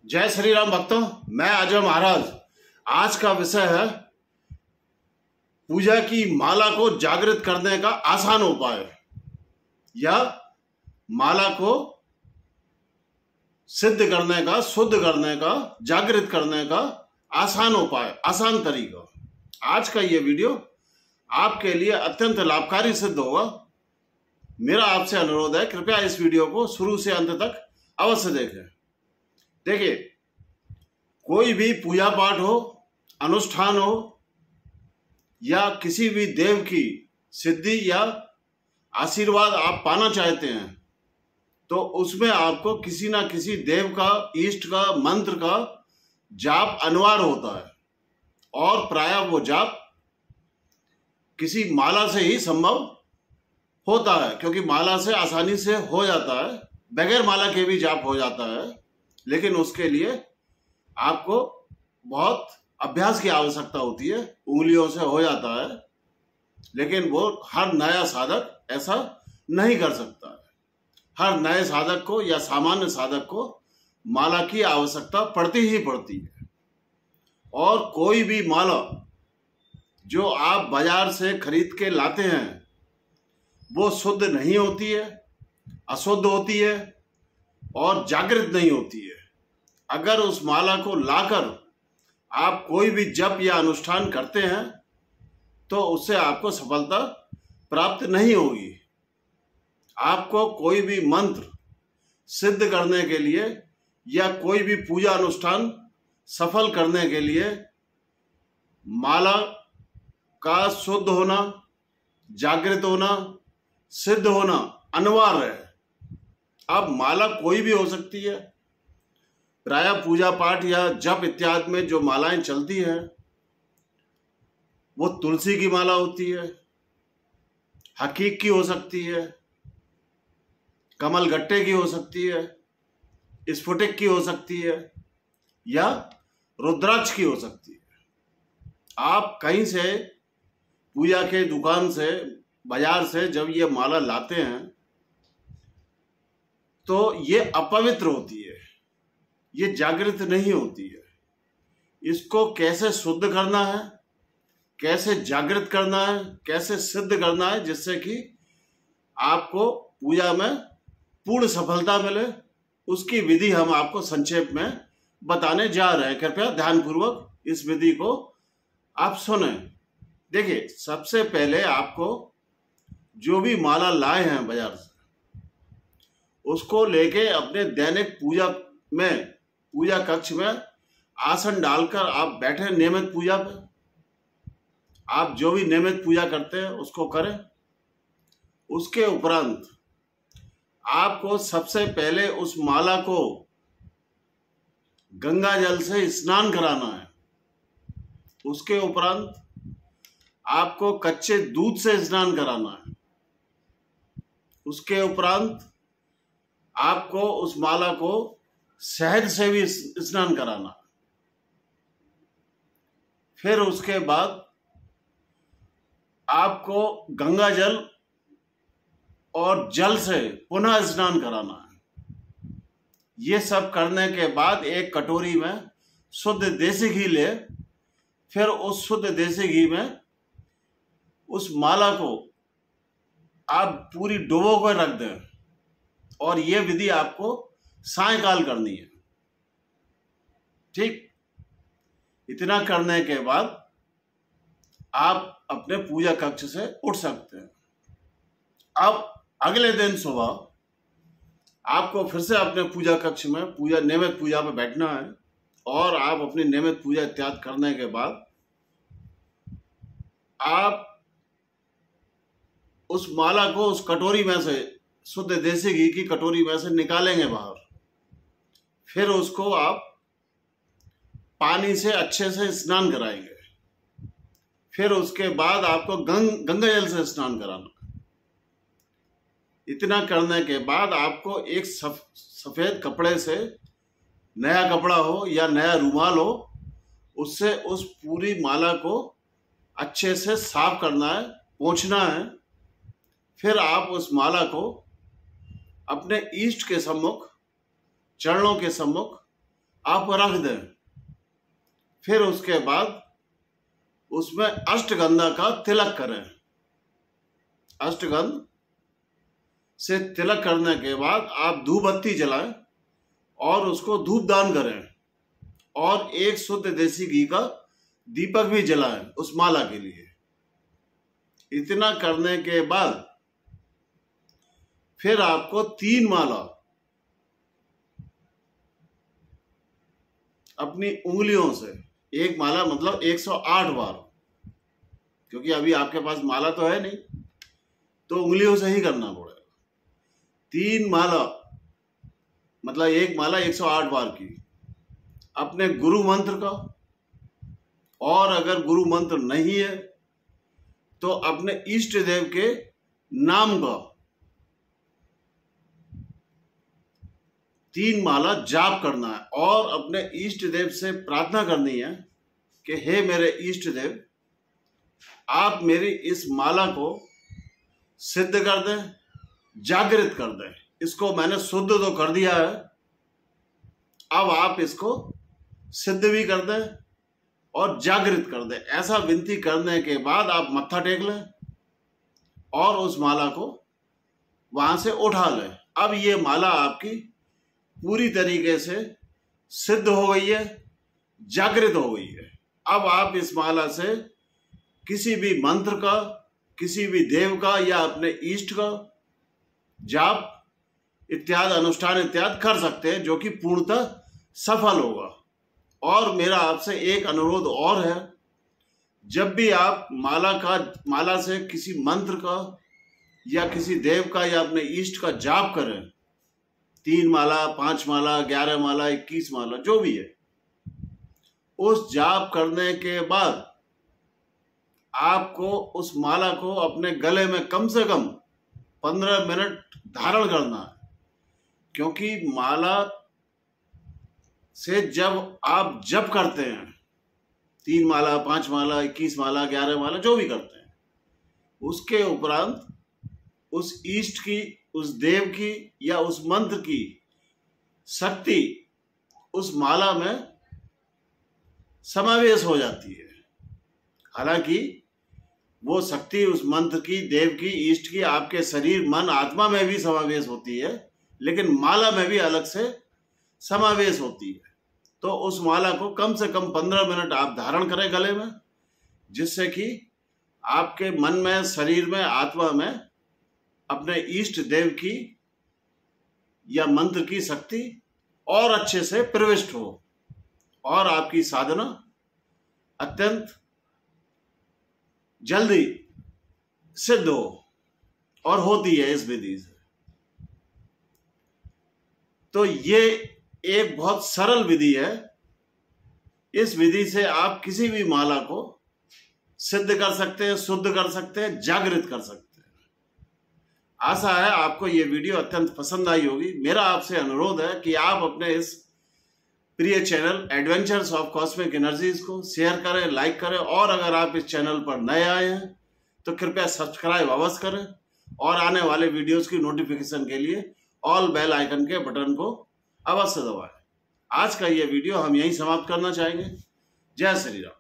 जय श्री राम भक्तों, मैं अजय महाराज। आज का विषय है पूजा की माला को जागृत करने का आसान उपाय या माला को सिद्ध करने का, शुद्ध करने का, जागृत करने का आसान उपाय, आसान तरीका। आज का ये वीडियो आपके लिए अत्यंत लाभकारी सिद्ध होगा। मेरा आपसे अनुरोध है, कृपया इस वीडियो को शुरू से अंत तक अवश्य देखें। देखिए, कोई भी पूजा पाठ हो, अनुष्ठान हो या किसी भी देव की सिद्धि या आशीर्वाद आप पाना चाहते हैं तो उसमें आपको किसी ना किसी देव का, इष्ट का, मंत्र का जाप अनिवार्य होता है और प्रायः वो जाप किसी माला से ही संभव होता है, क्योंकि माला से आसानी से हो जाता है, बगैर माला के भी जाप हो जाता है। लेकिन उसके लिए आपको बहुत अभ्यास की आवश्यकता होती है। उंगलियों से हो जाता है, लेकिन वो हर नया साधक ऐसा नहीं कर सकता है। हर नए साधक को या सामान्य साधक को माला की आवश्यकता पड़ती ही पड़ती है। और कोई भी माला जो आप बाजार से खरीद के लाते हैं वो शुद्ध नहीं होती है, अशुद्ध होती है और जागृत नहीं होती है। अगर उस माला को लाकर आप कोई भी जप या अनुष्ठान करते हैं तो उससे आपको सफलता प्राप्त नहीं होगी। आपको कोई भी मंत्र सिद्ध करने के लिए या कोई भी पूजा अनुष्ठान सफल करने के लिए माला का शुद्ध होना, जागृत होना, सिद्ध होना अनिवार्य है। अब माला कोई भी हो सकती है। प्रायः पूजा पाठ या जप इत्यादि में जो मालाएं चलती है वो तुलसी की माला होती है, हकीक की हो सकती है, कमल गट्टे की हो सकती है, स्फटिक की हो सकती है या रुद्राक्ष की हो सकती है। आप कहीं से पूजा के दुकान से, बाजार से जब ये माला लाते हैं तो ये अपवित्र होती है, ये जागृत नहीं होती है। इसको कैसे शुद्ध करना है, कैसे जागृत करना है, कैसे सिद्ध करना है जिससे कि आपको पूजा में पूर्ण सफलता मिले, उसकी विधि हम आपको संक्षेप में बताने जा रहे हैं। कृपया ध्यानपूर्वक इस विधि को आप सुने। देखिए, सबसे पहले आपको जो भी माला लाए हैं बाजार से उसको लेके अपने दैनिक पूजा में, पूजा कक्ष में आसन डालकर आप बैठे नियमित पूजा पे। आप जो भी नियमित पूजा करते हैं उसको करें। उसके उपरांत आपको सबसे पहले उस माला को गंगा जल से स्नान कराना है। उसके उपरांत आपको कच्चे दूध से स्नान कराना है। उसके उपरांत आपको उस माला को शहद से भी स्नान कराना। फिर उसके बाद आपको गंगा जल और जल से पुनः स्नान कराना है। ये सब करने के बाद एक कटोरी में शुद्ध देसी घी ले, फिर उस शुद्ध देसी घी में उस माला को आप पूरी डुबो कर रख दें। और ये विधि आपको सायंकाल करनी है। ठीक, इतना करने के बाद आप अपने पूजा कक्ष से उठ सकते हैं। अब अगले दिन सुबह आपको फिर से अपने पूजा कक्ष में नियमित पूजा में बैठना है और आप अपनी नियमित पूजा इत्यादि करने के बाद आप उस माला को उस कटोरी में से, शुद्ध देसी घी की कटोरी में से निकालेंगे बाहर। फिर उसको आप पानी से अच्छे से स्नान कराएंगे। फिर उसके बाद आपको गंगा जल से स्नान कराना। इतना करने के बाद आपको एक सफेद कपड़े से, नया कपड़ा हो या नया रुमाल हो, उससे उस पूरी माला को अच्छे से साफ करना है, पोंछना है। फिर आप उस माला को अपने इष्ट के सम्मुख, चरणों के सम्मुख आप रख दें। फिर उसके बाद उसमें अष्टगंधा का तिलक करें। अष्टगंध से तिलक करने के बाद आप धूप बत्ती जलाएं और उसको धूप दान करें और एक शुद्ध देसी घी का दीपक भी जलाएं उस माला के लिए। इतना करने के बाद फिर आपको 3 माला अपनी उंगलियों से, एक माला मतलब 108 बार, क्योंकि अभी आपके पास माला तो है नहीं तो उंगलियों से ही करना पड़ेगा। 3 माला मतलब एक माला 108 बार की अपने गुरु मंत्र का, और अगर गुरु मंत्र नहीं है तो अपने इष्ट देव के नाम का 3 माला जाप करना है और अपने इष्ट देव से प्रार्थना करनी है कि हे मेरे इष्ट देव, आप मेरी इस माला को सिद्ध कर दें, जागृत कर दें। इसको मैंने शुद्ध तो कर दिया है, अब आप इसको सिद्ध भी कर दें और जागृत कर दें। ऐसा विनती करने के बाद आप मत्था टेक लें और उस माला को वहां से उठा लें। अब ये माला आपकी पूरी तरीके से सिद्ध हो गई है, जागृत हो गई है। अब आप इस माला से किसी भी मंत्र का, किसी भी देव का या अपने इष्ट का जाप इत्यादि अनुष्ठान इत्यादि कर सकते हैं, जो कि पूर्णतः सफल होगा। और मेरा आपसे एक अनुरोध और है, जब भी आप माला से किसी मंत्र का या किसी देव का या अपने इष्ट का जाप करें, 3 माला, 5 माला, 11 माला, 21 माला, जो भी है, उस जाप करने के बाद आपको उस माला को अपने गले में कम से कम 15 मिनट धारण करना है। क्योंकि माला से जब आप जप करते हैं, 3 माला, 5 माला, 21 माला, 11 माला, जो भी करते हैं, उसके उपरांत उस इष्ट की, उस देव की या उस मंत्र की शक्ति उस माला में समावेश हो जाती है। हालांकि वो शक्ति उस मंत्र की, देव की, इष्ट की आपके शरीर, मन, आत्मा में भी समावेश होती है, लेकिन माला में भी अलग से समावेश होती है। तो उस माला को कम से कम 15 मिनट आप धारण करें गले में, जिससे कि आपके मन में, शरीर में, आत्मा में अपने इष्ट देव की या मंत्र की शक्ति और अच्छे से प्रविष्ट हो और आपकी साधना अत्यंत जल्दी सिद्ध हो, और होती है इस विधि से। तो ये एक बहुत सरल विधि है। इस विधि से आप किसी भी माला को सिद्ध कर सकते हैं, शुद्ध कर सकते हैं, जागृत कर सकते हैं। आशा है आपको ये वीडियो अत्यंत पसंद आई होगी। मेरा आपसे अनुरोध है कि आप अपने इस प्रिय channel adventures of cosmic energies को शेयर करें, लाइक करें, और अगर आप इस चैनल पर नए आए हैं तो कृपया सब्सक्राइब अवश्य करें और आने वाले वीडियोस की नोटिफिकेशन के लिए ऑल बेल आइकन के बटन को अवश्य दबाएं। आज का ये वीडियो हम यहीं समाप्त करना चाहेंगे। जय श्री राम।